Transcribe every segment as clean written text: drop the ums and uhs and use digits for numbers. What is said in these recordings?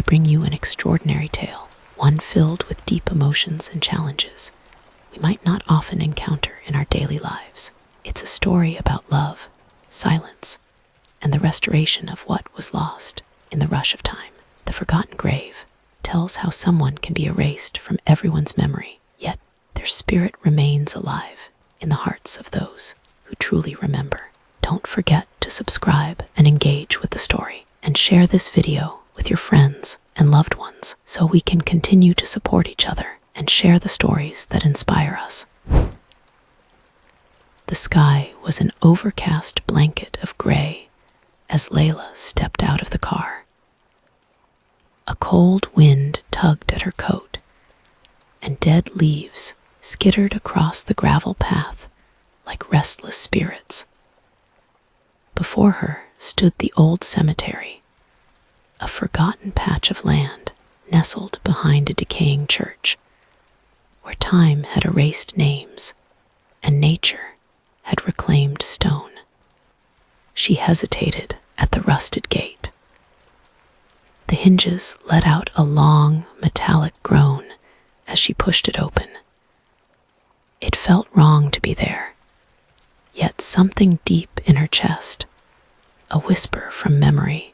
bring you an extraordinary tale, one filled with deep emotions and challenges we might not often encounter in our daily lives. It's a story about love, silence, and the restoration of what was lost in the rush of time. The Forgotten Grave tells how someone can be erased from everyone's memory, yet their spirit remains alive in the hearts of those who truly remember. Don't forget to subscribe and engage with the story, and share this video with your friends and loved ones so we can continue to support each other and share the stories that inspire us. The sky was an overcast blanket of gray as Layla stepped out of the car. A cold wind tugged at her coat, and dead leaves skittered across the gravel path like restless spirits. Before her stood the old cemetery, a forgotten patch of land nestled behind a decaying church, where time had erased names and nature had reclaimed stone. She hesitated at the rusted gate. The hinges let out a long, metallic groan as she pushed it open. It felt wrong to be there, yet something deep in her chest, a whisper from memory,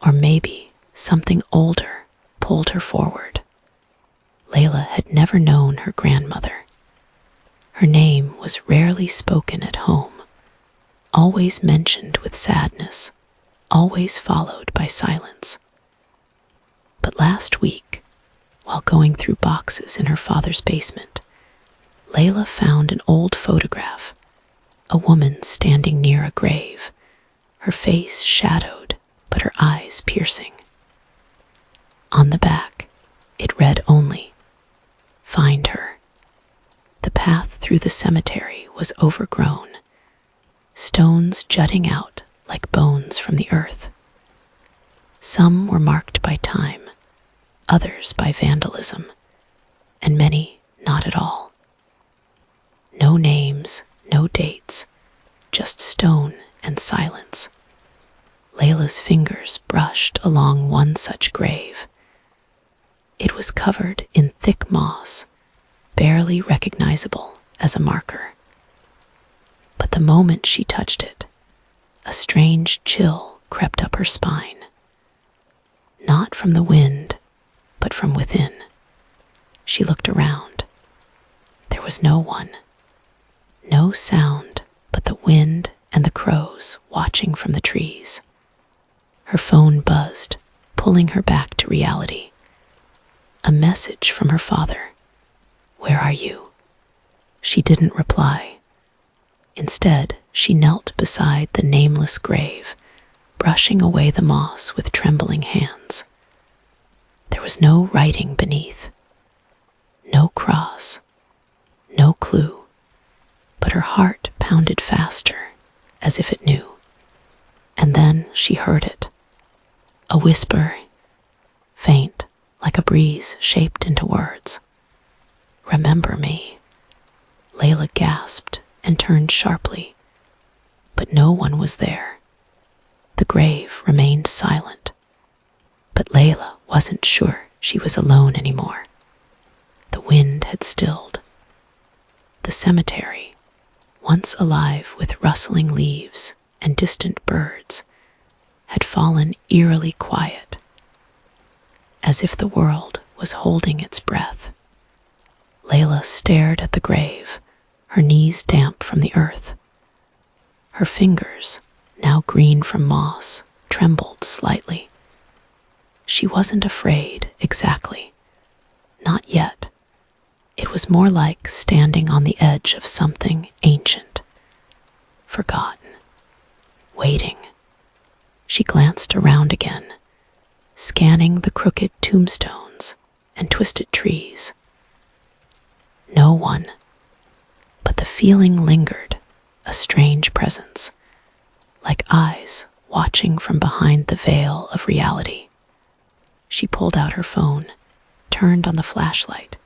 or maybe something older, pulled her forward. Layla had never known her grandmother. Her name was rarely spoken at home, always mentioned with sadness, always followed by silence. But last week, while going through boxes in her father's basement, Layla found an old photograph, a woman standing near a grave, her face shadowed, but her eyes piercing. On the back, it read only, "Find her." The path through the cemetery was overgrown, stones jutting out like bones from the earth. Some were marked by time, others by vandalism, and many not at all. No names, no dates, just stone and silence. Layla's fingers brushed along one such grave. It was covered in thick moss, barely recognizable as a marker. But the moment she touched it, a strange chill crept up her spine. Not from the wind, but from within. She looked around. There was no one. No sound but the wind and the crows watching from the trees. Her phone buzzed, pulling her back to reality. A message from her father. "Where are you?" She didn't reply. Instead, she knelt beside the nameless grave, brushing away the moss with trembling hands. There was no writing beneath, no cross, no clue, but her heart pounded faster, as if it knew. And then she heard it, a whisper, faint, like a breeze shaped into words. "Remember me." Layla gasped and turned sharply, but no one was there. The grave remained silent, but Layla wasn't sure she was alone anymore. The wind had stilled. The cemetery, once alive with rustling leaves and distant birds, had fallen eerily quiet, as if the world was holding its breath. Layla stared at the grave, her knees damp from the earth. Her fingers, now green from moss, trembled slightly. She wasn't afraid exactly. Not yet. It was more like standing on the edge of something ancient, forgotten, waiting. She glanced around again, scanning the crooked tombstones and twisted trees. No one, but the feeling lingered, a strange presence, like eyes watching from behind the veil of reality. She pulled out her phone, turned on the flashlight,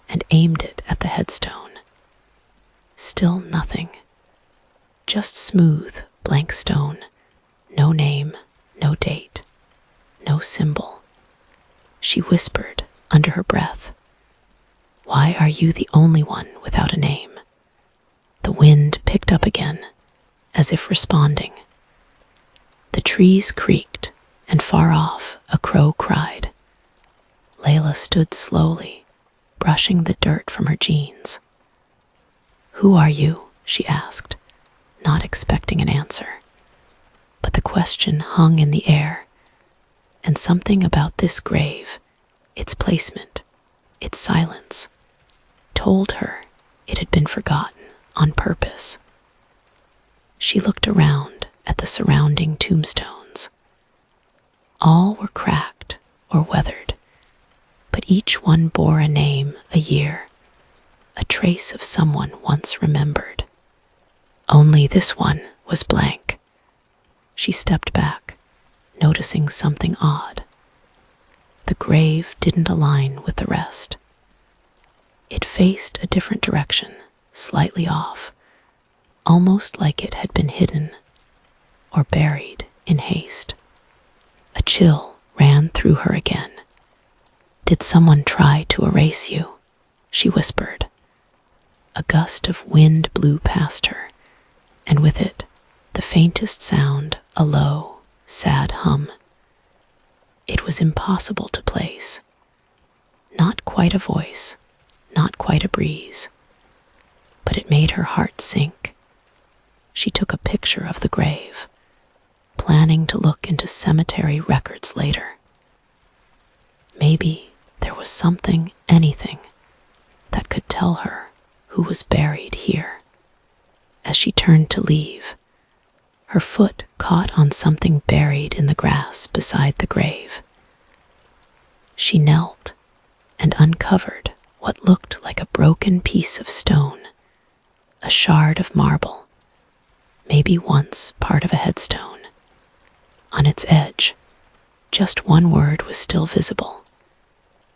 and aimed it at the headstone. Still nothing. Just smooth, blank stone. No name, no date, no symbol. she whispered under her breath. Why are you the only one without a name? The wind picked up again, as if responding. The trees creaked, and far off a crow cried. Layla stood slowly, brushing the dirt from her jeans. Who are you? She asked, not expecting an answer. But the question hung in the air, and something about this grave, its placement, its silence, told her it had been forgotten on purpose. She looked around at the surrounding tombstones. All were cracked or weathered, but each one bore a name, a year, a trace of someone once remembered. Only this one was blank. She stepped back, noticing something odd. The grave didn't align with the rest. It faced a different direction, slightly off, almost like it had been hidden or buried in haste. A chill ran through her again. Did someone try to erase you? She whispered. A gust of wind blew past her, and with it, the faintest sound, a low, sad hum. It was impossible to place. Not quite a voice, not quite a breeze, but it made her heart sink. She took a picture of the grave, planning to look into cemetery records later. Maybe there was something, anything, that could tell her who was buried here. As she turned to leave, her foot caught on something buried in the grass beside the grave. She knelt and uncovered what looked like a broken piece of stone, a shard of marble, maybe once part of a headstone. On its edge, just one word was still visible,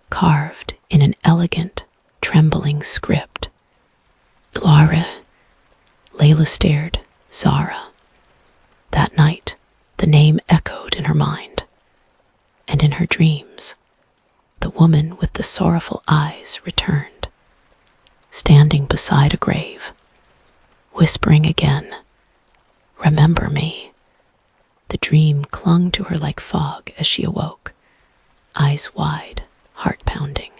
carved in an elegant, trembling script. Zara. Layla stared. Zara. That night, the name echoed in her mind, and in her dreams, the woman with the sorrowful eyes returned, standing beside a grave, whispering again, "Remember me." The dream clung to her like fog as she awoke, eyes wide, heart pounding.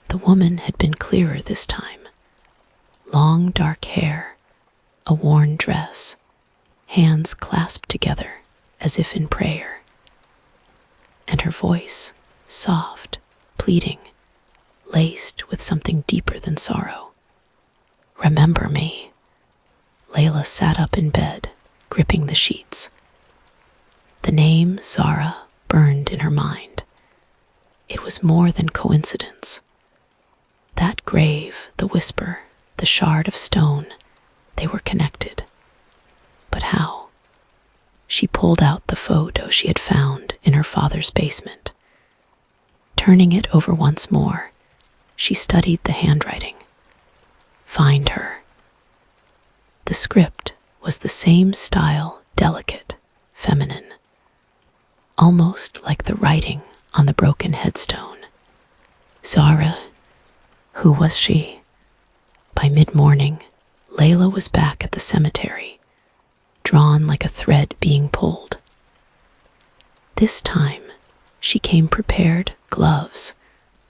The woman had been clearer this time. Long dark hair, a worn dress, hands clasped together as if in prayer. And her voice, soft, pleading, laced with something deeper than sorrow. "Remember me." Layla sat up in bed, gripping the sheets. The name Zara burned in her mind. It was more than coincidence. That grave, the whisper, the shard of stone, they were connected. But how? She pulled out the photo she had found in her father's basement. Turning it over once more, she studied the handwriting. Find her. The script was the same style, delicate, feminine, almost like the writing on the broken headstone. Zara. Who was she? By mid-morning, Layla was back at the cemetery, drawn like a thread being pulled. This time, she came prepared, gloves,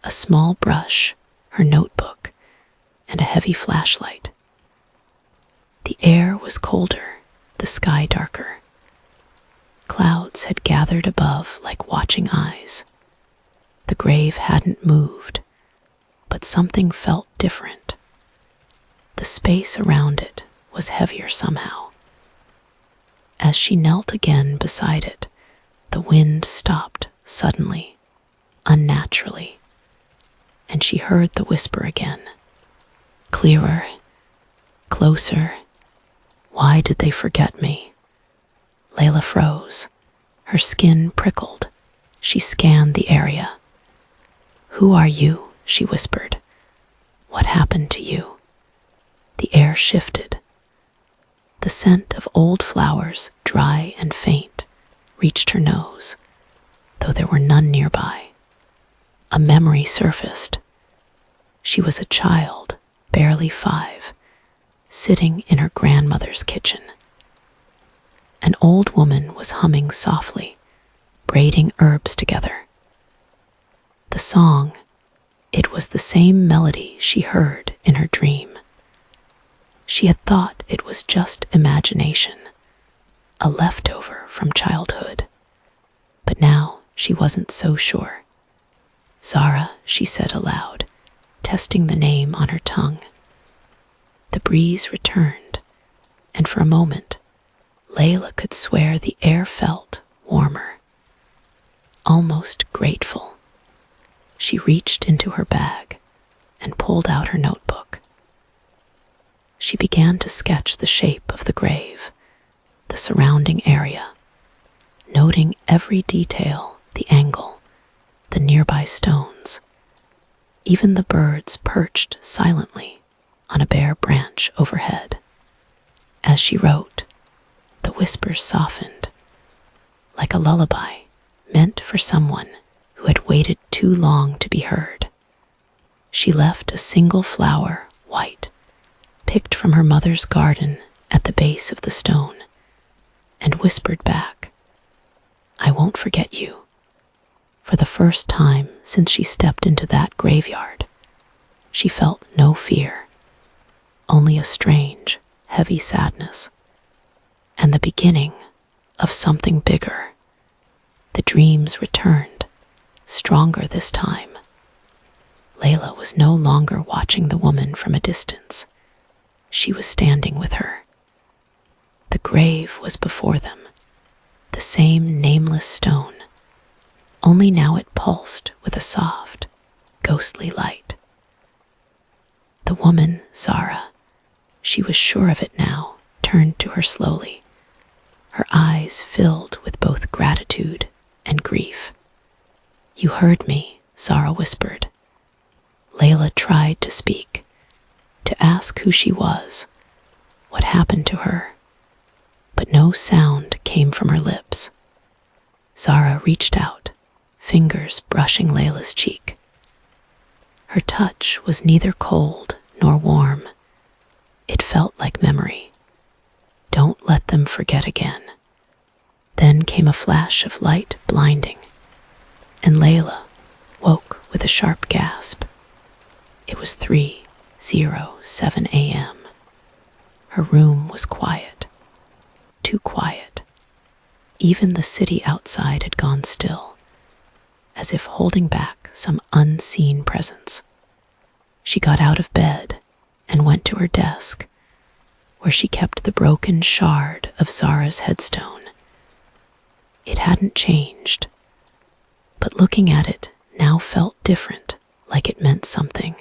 a small brush, her notebook, and a heavy flashlight. The air was colder, the sky darker. Clouds had gathered above like watching eyes. The grave hadn't moved, but something felt different. The space around it was heavier somehow. As she knelt again beside it, the wind stopped suddenly, unnaturally, and she heard the whisper again. Clearer, closer. Why did they forget me? Layla froze. Her skin prickled. She scanned the area. Who are you? She whispered. What happened to you? The air shifted. The scent of old flowers, dry and faint, reached her nose, though there were none nearby. a memory surfaced. She was a child, barely 5, sitting in her grandmother's kitchen. An old woman was humming softly, braiding herbs together. The song, it was the same melody she heard in her dream. She had thought it was just imagination, a leftover from childhood. But now she wasn't so sure. "Zara," she said aloud, testing the name on her tongue. The breeze returned, and for a moment, Layla could swear the air felt warmer, almost grateful. She reached into her bag and pulled out her notebook. She began to sketch the shape of the grave, the surrounding area, noting every detail, the angle, the nearby stones, even the birds perched silently on a bare branch overhead. As she wrote, the whispers softened, like a lullaby meant for someone who had waited too long to be heard. She left a single flower, white, picked from her mother's garden at the base of the stone, and whispered back, "I won't forget you." For the first time since she stepped into that graveyard, she felt no fear, only a strange, heavy sadness, and the beginning of something bigger. The dreams returned, stronger this time. Layla was no longer watching the woman from a distance. She was standing with her. The grave was before them, the same nameless stone, only now it pulsed with a soft, ghostly light. The woman, Zara, she was sure of it now, turned to her slowly, her eyes filled with both gratitude and grief. "You heard me," Zara whispered. Layla tried to speak, to ask who she was, what happened to her, but no sound came from her lips. Zara reached out, fingers brushing Layla's cheek. Her touch was neither cold nor warm. It felt like memory. "Don't let them forget again." Then came a flash of light, blinding, and Layla woke with a sharp gasp. It was 3:07 a.m. Her room was quiet, too quiet. Even the city outside had gone still, as if holding back some unseen presence. She got out of bed and went to her desk, where she kept the broken shard of Zara's headstone. It hadn't changed, but looking at it now felt different, like it meant something.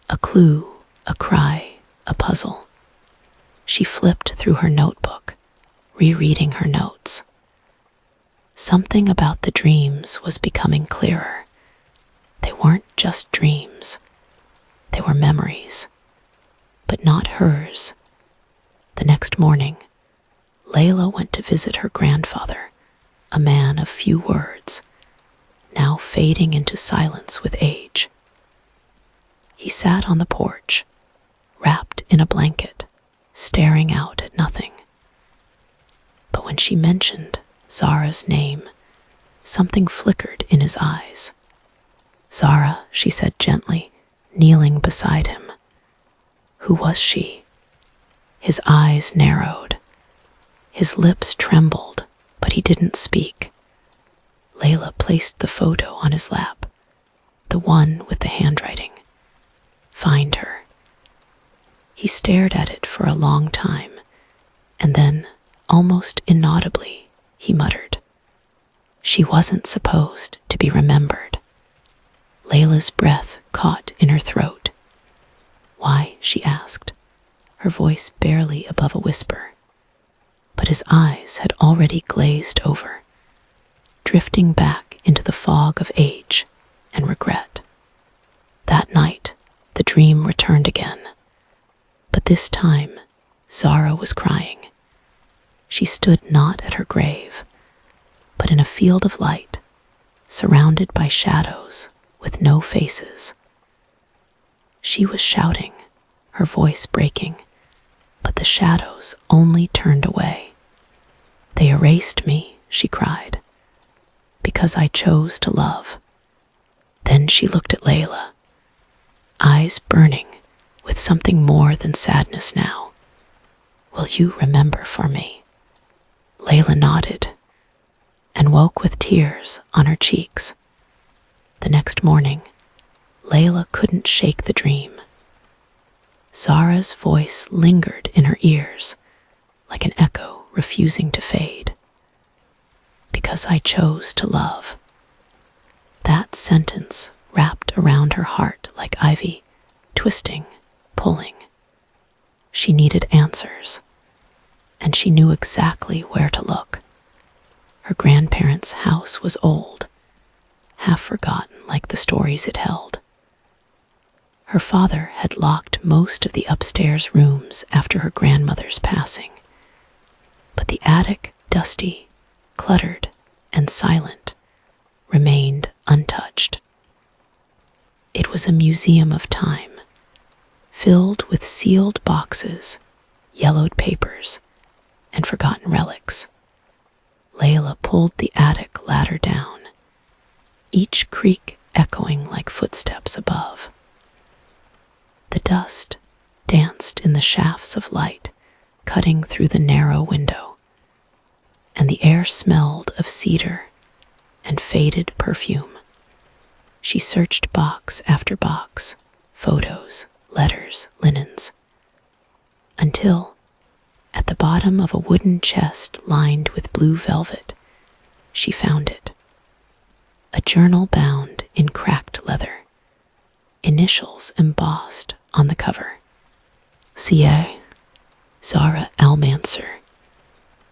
A clue, a cry, a puzzle. She flipped through her notebook, rereading her notes. Something about the dreams was becoming clearer. They weren't just dreams. They were memories, but not hers. The next morning, Layla went to visit her grandfather, a man of few words, now fading into silence with age. He sat on the porch, wrapped in a blanket, staring out at nothing. But when she mentioned Zara's name, something flickered in his eyes. "Zara," she said gently, kneeling beside him. Who was she? His eyes narrowed. His lips trembled, but he didn't speak. Layla placed the photo on his lap, the one with the handwriting. "Find her." He stared at it for a long time, and then, almost inaudibly, he muttered, "She wasn't supposed to be remembered." Layla's breath caught in her throat. "Why?" she asked, her voice barely above a whisper. But his eyes had already glazed over, drifting back into the fog of age and regret. That night, the dream returned again. But this time, Zara was crying. She stood not at her grave, but in a field of light, surrounded by shadows with no faces. She was shouting, her voice breaking, but the shadows only turned away. They erased me, she cried, because I chose to love. Then she looked at Layla, eyes burning with something more than sadness now. Will you remember for me? Layla nodded and woke with tears on her cheeks. The next morning, Layla couldn't shake the dream. Zara's voice lingered in her ears like an echo refusing to fade. Because I chose to love. That sentence wrapped around her heart like ivy, twisting, pulling. She needed answers, and she knew exactly where to look. Her grandparents' house was old, half forgotten like the stories it held. Her father had locked most of the upstairs rooms after her grandmother's passing, but the attic, dusty, cluttered, and silent, remained untouched. It was a museum of time, filled with sealed boxes, yellowed papers, and forgotten relics. Layla pulled the attic ladder down, each creak echoing like footsteps above. The dust danced in the shafts of light cutting through the narrow window, and the air smelled of cedar and faded perfume. She searched box after box, photos, letters, linens, until, at the bottom of a wooden chest lined with blue velvet, she found it. A journal bound in cracked leather, initials embossed on the cover. C.A. Zara Almancer.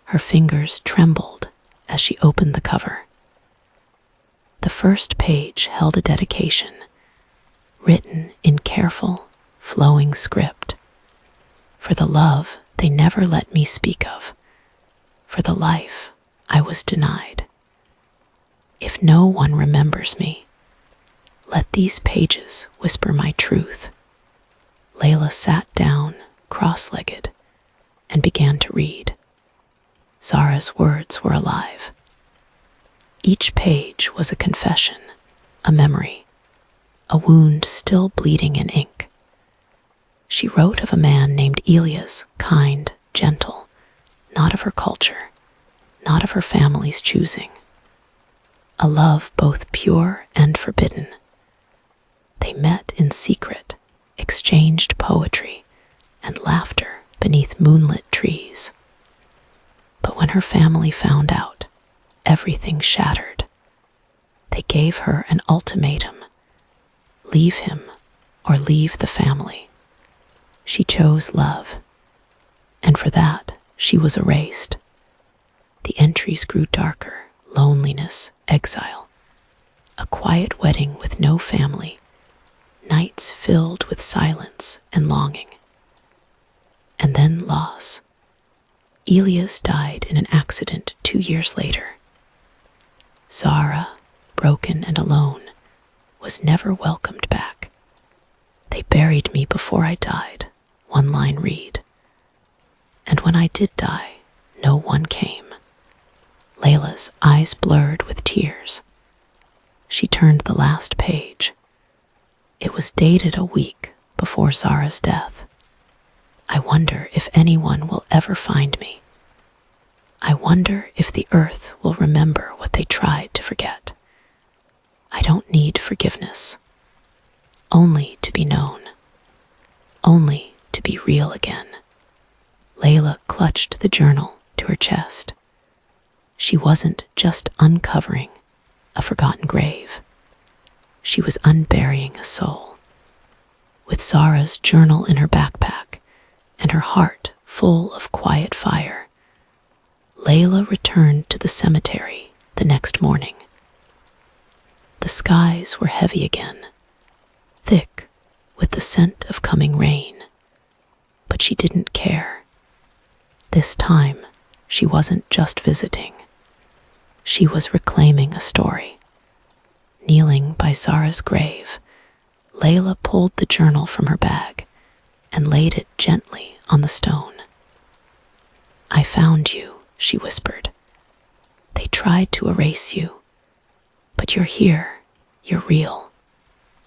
Her fingers trembled as she opened the cover. The first page held a dedication, written in careful, flowing script. For the love they never let me speak of, for the life I was denied. If no one remembers me, let these pages whisper my truth. Layla sat down, cross-legged, and began to read. Zara's words were alive. Each page was a confession, a memory, a wound still bleeding in ink. She wrote of a man named Elias, kind, gentle, not of her culture, not of her family's choosing. A love both pure and forbidden. They met in secret, exchanged poetry and laughter beneath moonlit trees. But when her family found out, everything shattered. They gave her an ultimatum: leave him or leave the family. She chose love, and for that she was erased. The entries grew darker: loneliness, exile, a quiet wedding with no family, nights filled with silence and longing. And then loss. Elias died in an accident 2 years later. Zara, broken and alone, was never welcomed back. They buried me before I died, one line read. And when I did die, no one came. Layla's eyes blurred with tears. She turned the last page. It was dated a week before Zara's death. I wonder if anyone will ever find me. I wonder if the earth will remember what they tried to forget. I don't need forgiveness. Only to be known. Only to be real again. Layla clutched the journal to her chest. She wasn't just uncovering a forgotten grave. She was unburying a soul. With Zara's journal in her backpack and her heart full of quiet fire, Layla returned to the cemetery the next morning. The skies were heavy again, thick with the scent of coming rain, but she didn't care. This time, she wasn't just visiting. She was reclaiming a story, Kneeling by Zara's grave, Layla pulled the journal from her bag and laid it gently on the stone. "I found you," she whispered. "They tried to erase you, but you're here, you're real,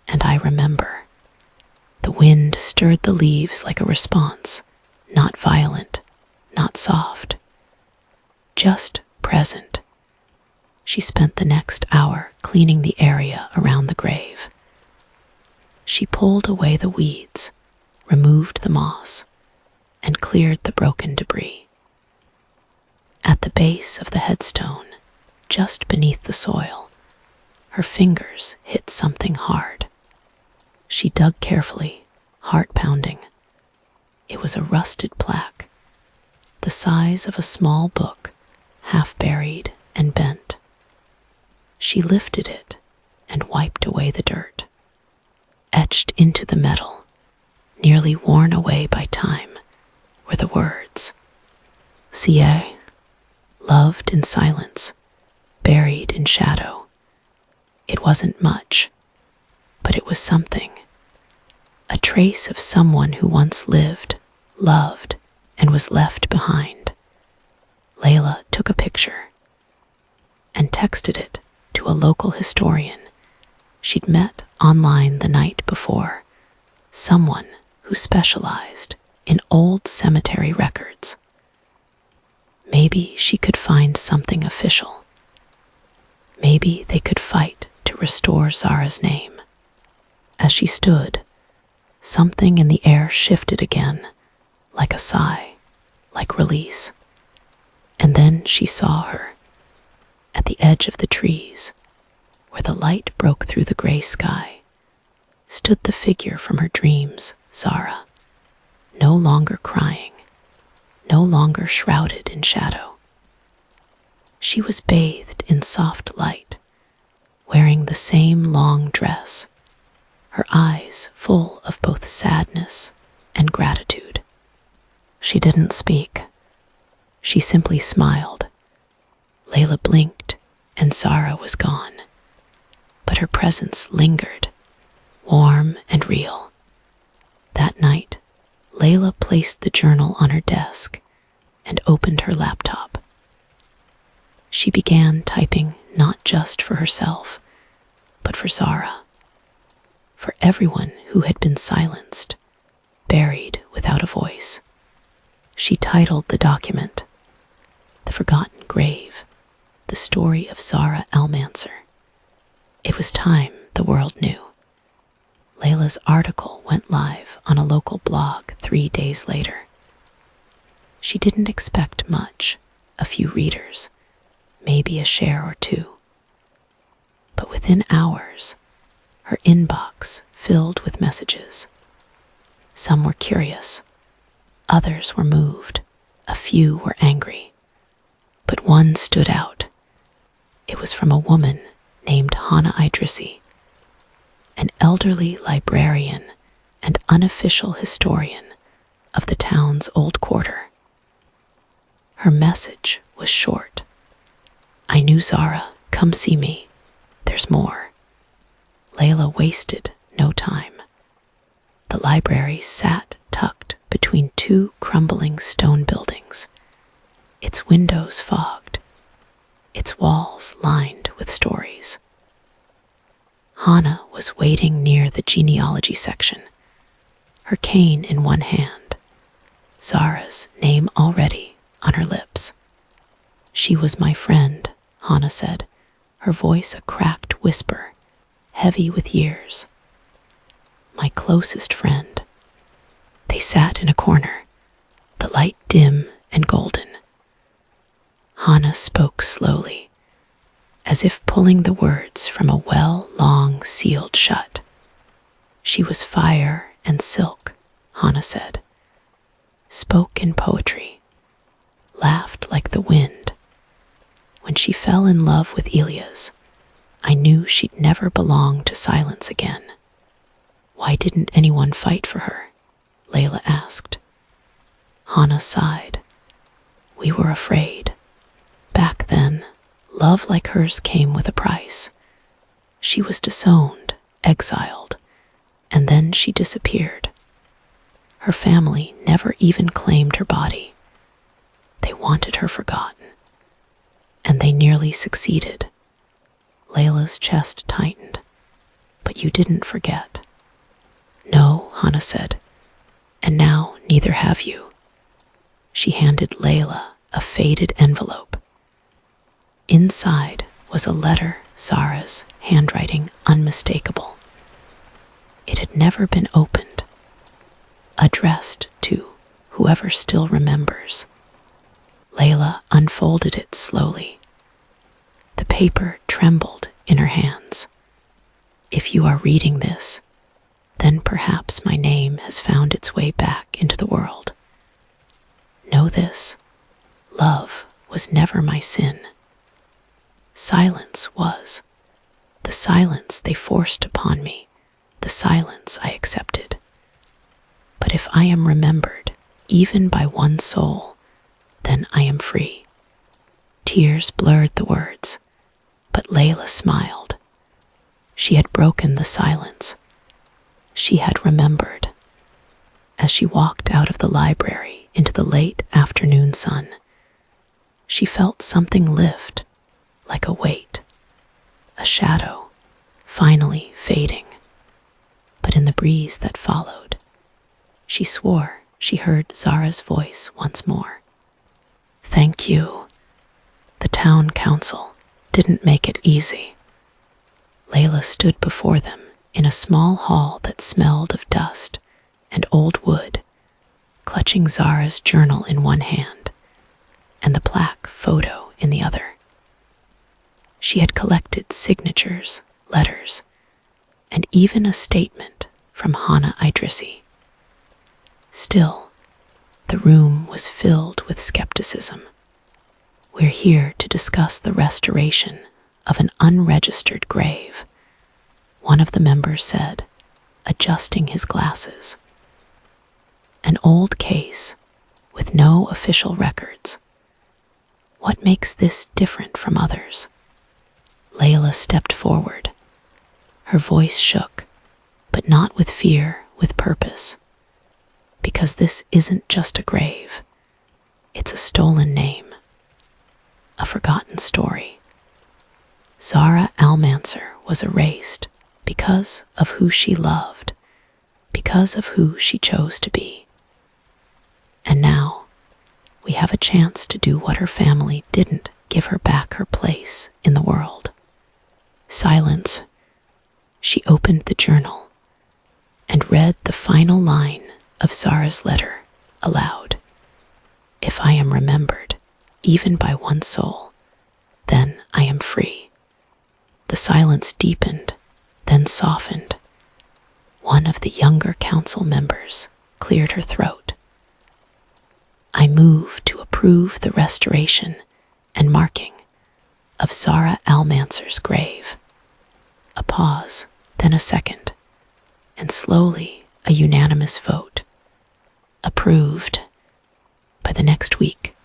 and I remember." The wind stirred the leaves like a response, not violent, not soft, just present. She spent the next hour cleaning the area around the grave. She pulled away the weeds, removed the moss, and cleared the broken debris. At the base of the headstone, just beneath the soil, her fingers hit something hard. She dug carefully, heart pounding. It was a rusted plaque, the size of a small book, half buried and bent. She lifted it and wiped away the dirt. Etched into the metal, nearly worn away by time, were the words, "Sie," loved in silence, buried in shadow. It wasn't much, but it was something. A trace of someone who once lived, loved, and was left behind. Layla took a picture and texted it to a local historian she'd met online the night before, someone who specialized in old cemetery records. Maybe she could find something official. Maybe they could fight to restore Zara's name. As she stood, something in the air shifted again, like a sigh, like release. And then she saw her, at the edge of the trees, where the light broke through the gray sky, stood the figure from her dreams, Zara, no longer crying, no longer shrouded in shadow. She was bathed in soft light, wearing the same long dress, her eyes full of both sadness and gratitude. She didn't speak. She simply smiled. Layla blinked, and Zara was gone. But her presence lingered, warm and real. That night, Layla placed the journal on her desk and opened her laptop. She began typing not just for herself, but for Zara, for everyone who had been silenced, buried without a voice. She titled the document, "The Forgotten Grave, the Story of Zara Almancer." It was time the world knew. Layla's article went live on a local blog 3 days later. She didn't expect much, a few readers, maybe a share or two. But within hours, her inbox filled with messages. Some were curious, others were moved, a few were angry. But one stood out. It was from a woman named Hana Idrissi, an elderly librarian and unofficial historian of the town's old quarter. Her message was short. "I knew Zara, come see me. There's more." Layla wasted no time. The library sat tucked between two crumbling stone buildings, its windows fogged, its walls lined with stories. Hana was waiting near the genealogy section, her cane in one hand, Zara's name already on her lips. "She was my friend," Hana said, her voice a cracked whisper, heavy with years. "My closest friend." They sat in a corner, the light dim and golden. Hana spoke slowly, as if pulling the words from a well long sealed shut. "She was fire and silk," Hana said, spoke in poetry, laughed like the wind. "When she fell in love with Elias, I knew she'd never belong to silence again." "Why didn't anyone fight for her?" Layla asked. Hana sighed. "We were afraid. Back then, love like hers came with a price. She was disowned, exiled, and then she disappeared. Her family never even claimed her body. They wanted her forgotten, and they nearly succeeded. Layla's chest tightened. But you didn't forget. No, Hannah said, and now neither have you. She handed Layla a faded envelope. Inside was a letter, Zara's handwriting unmistakable. It had never been opened, addressed to whoever still remembers. Layla unfolded it slowly. The paper trembled in her hands. If you are reading this, then perhaps my name has found its way back into the world. Know this, love was never my sin. Silence was. The silence they forced upon me, the silence I accepted. But if I am remembered, even by one soul, then I am free. Tears blurred the words, but Layla smiled. She had broken the silence. She had remembered. As she walked out of the library into the late afternoon sun, she felt something lift, like a weight, a shadow, finally fading. But in the breeze that followed, she swore she heard Zara's voice once more. Thank you. The town council didn't make it easy. Layla stood before them in a small hall that smelled of dust and old wood, clutching Zara's journal in one hand and the plaque photo in the other. She had collected signatures, letters, and even a statement from Hannah Idrissi. Still, the room was filled with skepticism. We're here to discuss the restoration of an unregistered grave, one of the members said, adjusting his glasses. An old case with no official records. What makes this different from others? Layla stepped forward. Her voice shook, but not with fear, with purpose. Because this isn't just a grave. It's a stolen name. A forgotten story. Zara Almancer was erased because of who she loved, because of who she chose to be. And now, we have a chance to do what her family didn't give her back, her place in the world. Silence. She opened the journal and read the final line of Zara's letter aloud. If I am remembered, even by one soul, then I am free. The silence deepened, then softened. One of the younger council members cleared her throat. I move to approve the restoration and marking of Zara Almancer's grave. A pause, then a second, and slowly a unanimous vote. Approved. By the next week,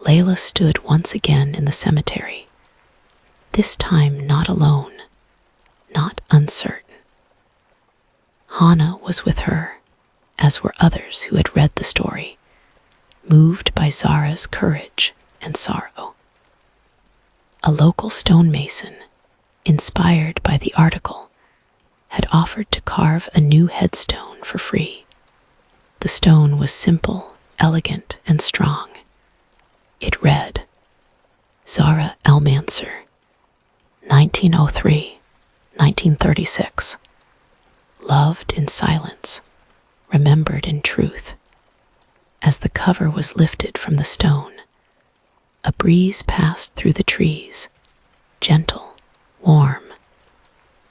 Layla stood once again in the cemetery, this time not alone, not uncertain. Hannah was with her, as were others who had read the story, moved by Zara's courage and sorrow. A local stonemason, inspired by the article, had offered to carve a new headstone for free. The stone was simple, elegant, and strong. It read, Zara Almancer, 1903-1936. Loved in silence, remembered in truth. As the cover was lifted from the stone, a breeze passed through the trees, gentle, warm,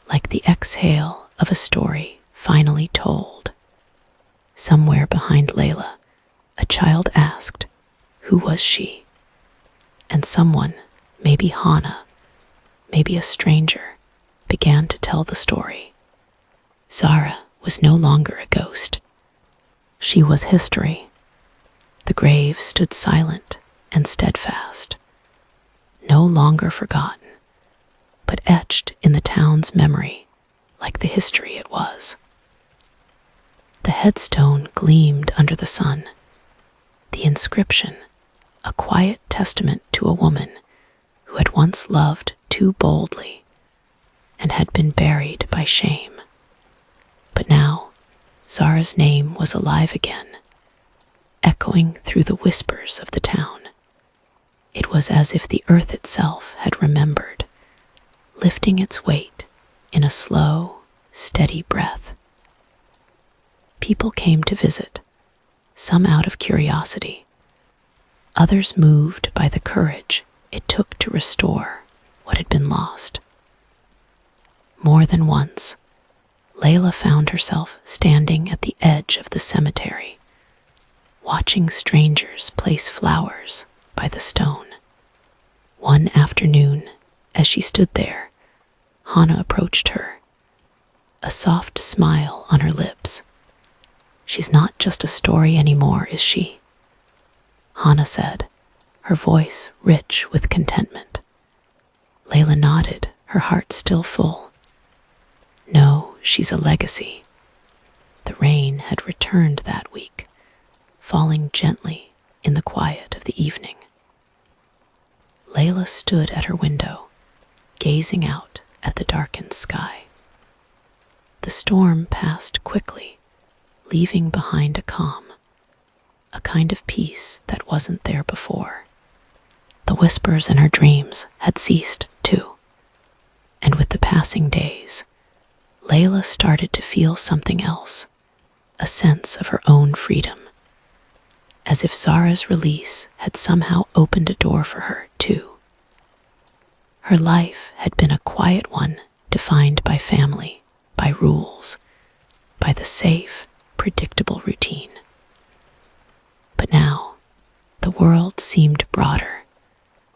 like the exhale of a story finally told. Somewhere behind Layla, a child asked, who was she? And someone, maybe Hannah, maybe a stranger, began to tell the story. Zara was no longer a ghost. She was history. The grave stood silent and steadfast, no longer forgotten, but etched in the town's memory like the history it was. The headstone gleamed under the sun. The inscription, a quiet testament to a woman who had once loved too boldly and had been buried by shame. But now, Zara's name was alive again, echoing through the whispers of the town. It was as if the earth itself had remembered, lifting its weight in a slow, steady breath. People came to visit, some out of curiosity, others moved by the courage it took to restore what had been lost. More than once, Layla found herself standing at the edge of the cemetery, watching strangers place flowers by the stone. One afternoon, as she stood there, Hannah approached her, a soft smile on her lips. "She's not just a story anymore, is she?" Hannah said, her voice rich with contentment. Layla nodded, her heart still full. "No, she's a legacy." The rain had returned that week, falling gently in the quiet of the evening. Layla stood at her window, gazing out at the darkened sky. The storm passed quickly, leaving behind a calm, a kind of peace that wasn't there before. The whispers in her dreams had ceased, too, and with the passing days, Layla started to feel something else, a sense of her own freedom, as if Zara's release had somehow opened a door for her, too. Her life had been a quiet one, defined by family, by rules, by the safe, predictable routine. But now, the world seemed broader,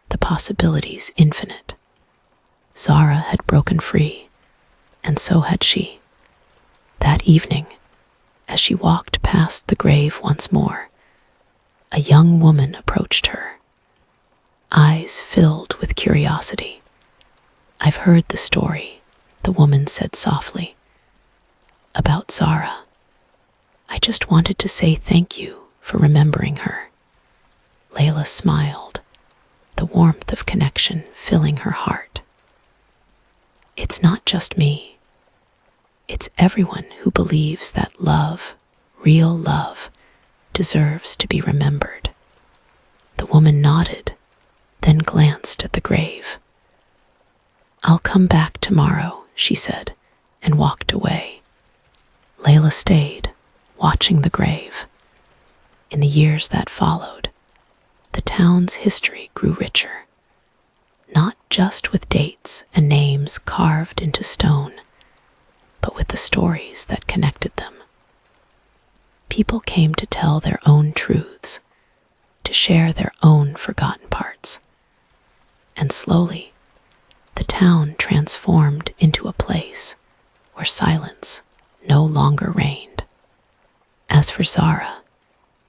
the possibilities infinite. Zara had broken free, and so had she. That evening, as she walked past the grave once more, a young woman approached her, eyes filled with curiosity. "I've heard the story," the woman said softly, "about Zara. I just wanted to say thank you for remembering her." Layla smiled, the warmth of connection filling her heart. "It's not just me. It's everyone who believes that love, real love, deserves to be remembered." The woman nodded, then glanced at the grave. "I'll come back tomorrow," she said, and walked away. Layla stayed, watching the grave. In the years that followed, the town's history grew richer, not just with dates and names carved into stone, but with the stories that connected them. People came to tell their own truths, to share their own forgotten parts. And slowly, the town transformed into a place where silence no longer reigned. As for Zara,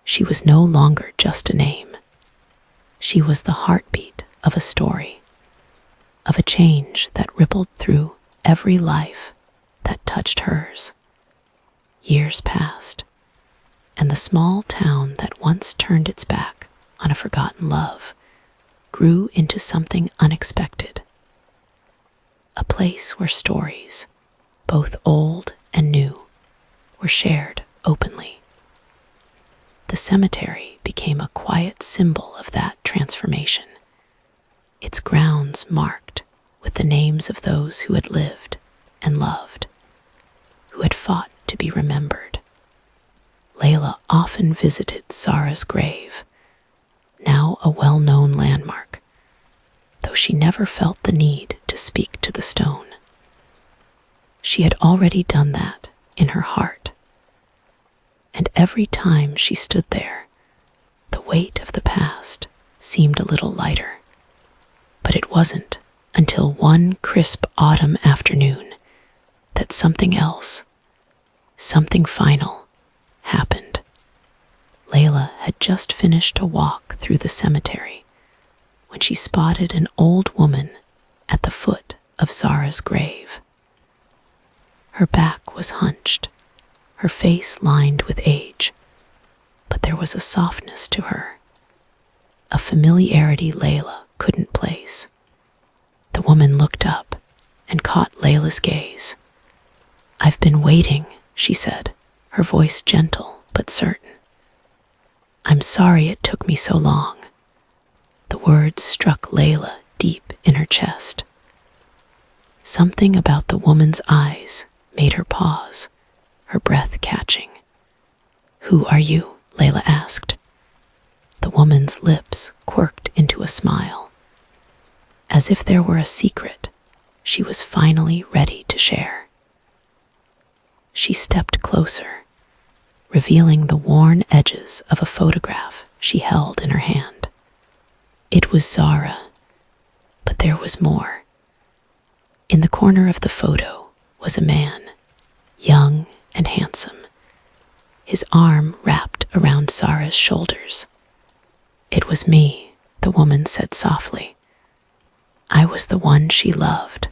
she was no longer just a name. She was the heartbeat of a story, of a change that rippled through every life that touched hers. Years passed, and the small town that once turned its back on a forgotten love grew into something unexpected. A place where stories, both old and new, were shared openly. The cemetery became a quiet symbol of that transformation, its grounds marked with the names of those who had lived and loved, who had fought to be remembered. Layla often visited Zara's grave, now a well-known landmark, though she never felt the need to speak to the stone. She had already done that in her heart. And every time she stood there, the weight of the past seemed a little lighter. But it wasn't until one crisp autumn afternoon that something else, something final, happened. Layla had just finished a walk through the cemetery when she spotted an old woman at the foot of of Zara's grave. Her back was hunched, her face lined with age, but there was a softness to her, a familiarity Layla couldn't place. The woman looked up and caught Layla's gaze. "I've been waiting," she said, her voice gentle but certain. "I'm sorry it took me so long." The words struck Layla deep in her chest. Something about the woman's eyes made her pause, her breath catching. "Who are you?" Layla asked. The woman's lips quirked into a smile. As if there were a secret she was finally ready to share. She stepped closer, revealing the worn edges of a photograph she held in her hand. It was Zara, but there was more. In the corner of the photo was a man, young and handsome, his arm wrapped around Zara's shoulders. "It was me," the woman said softly. "I was the one she loved."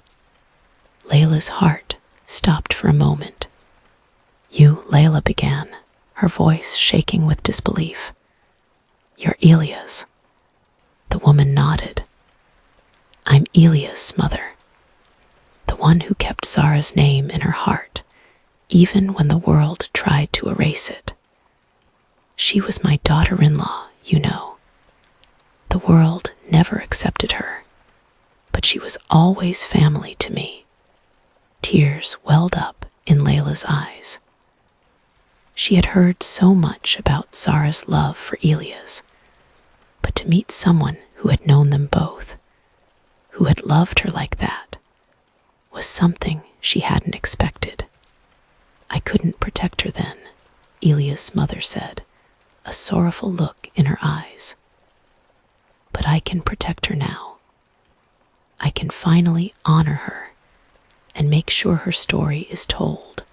Layla's heart stopped for a moment. "You," Layla began, her voice shaking with disbelief. "You're Elia's." The woman nodded. "I'm Elia's mother, the one who kept Zara's name in her heart, even when the world tried to erase it. She was my daughter-in-law, you know. The world never accepted her, but she was always family to me." Tears welled up in Layla's eyes. She had heard so much about Zara's love for Elias, but to meet someone who had known them both, who had loved her like that, was something she hadn't expected. "I couldn't protect her then," Elias' mother said, a sorrowful look in her eyes. "But I can protect her now. I can finally honor her and make sure her story is told."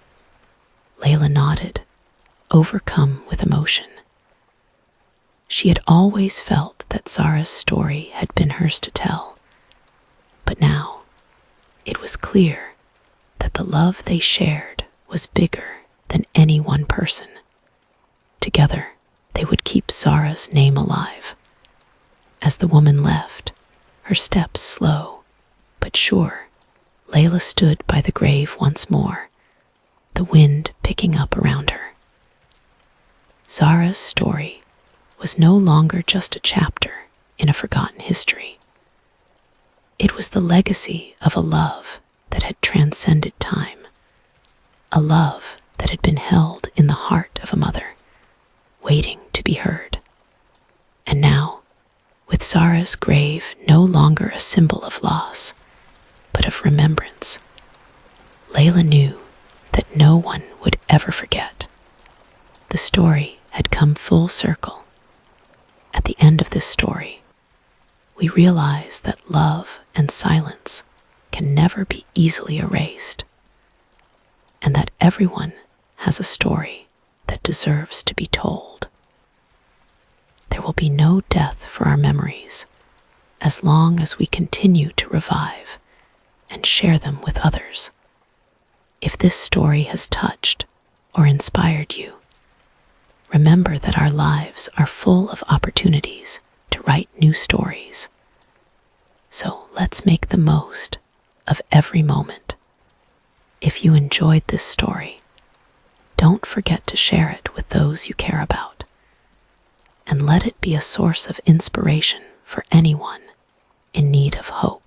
Layla nodded, overcome with emotion. She had always felt that Zara's story had been hers to tell, but now it was clear that the love they shared was bigger than any one person. Together, they would keep Zara's name alive. As the woman left, her steps slow but sure, Layla stood by the grave once more, the wind picking up around her. Zara's story was no longer just a chapter in a forgotten history. It was the legacy of a love that had transcended time, a love that had been held in the heart of a mother, waiting to be heard. And now, with Zara's grave no longer a symbol of loss, but of remembrance, Layla knew that no one would ever forget. The story had come full circle. At the end of this story, we realize that love and silence can never be easily erased, and that everyone has a story that deserves to be told. There will be no death for our memories as long as we continue to revive and share them with others. If this story has touched or inspired you, remember that our lives are full of opportunities to write new stories. So let's make the most of every moment. If you enjoyed this story, don't forget to share it with those you care about, and let it be a source of inspiration for anyone in need of hope.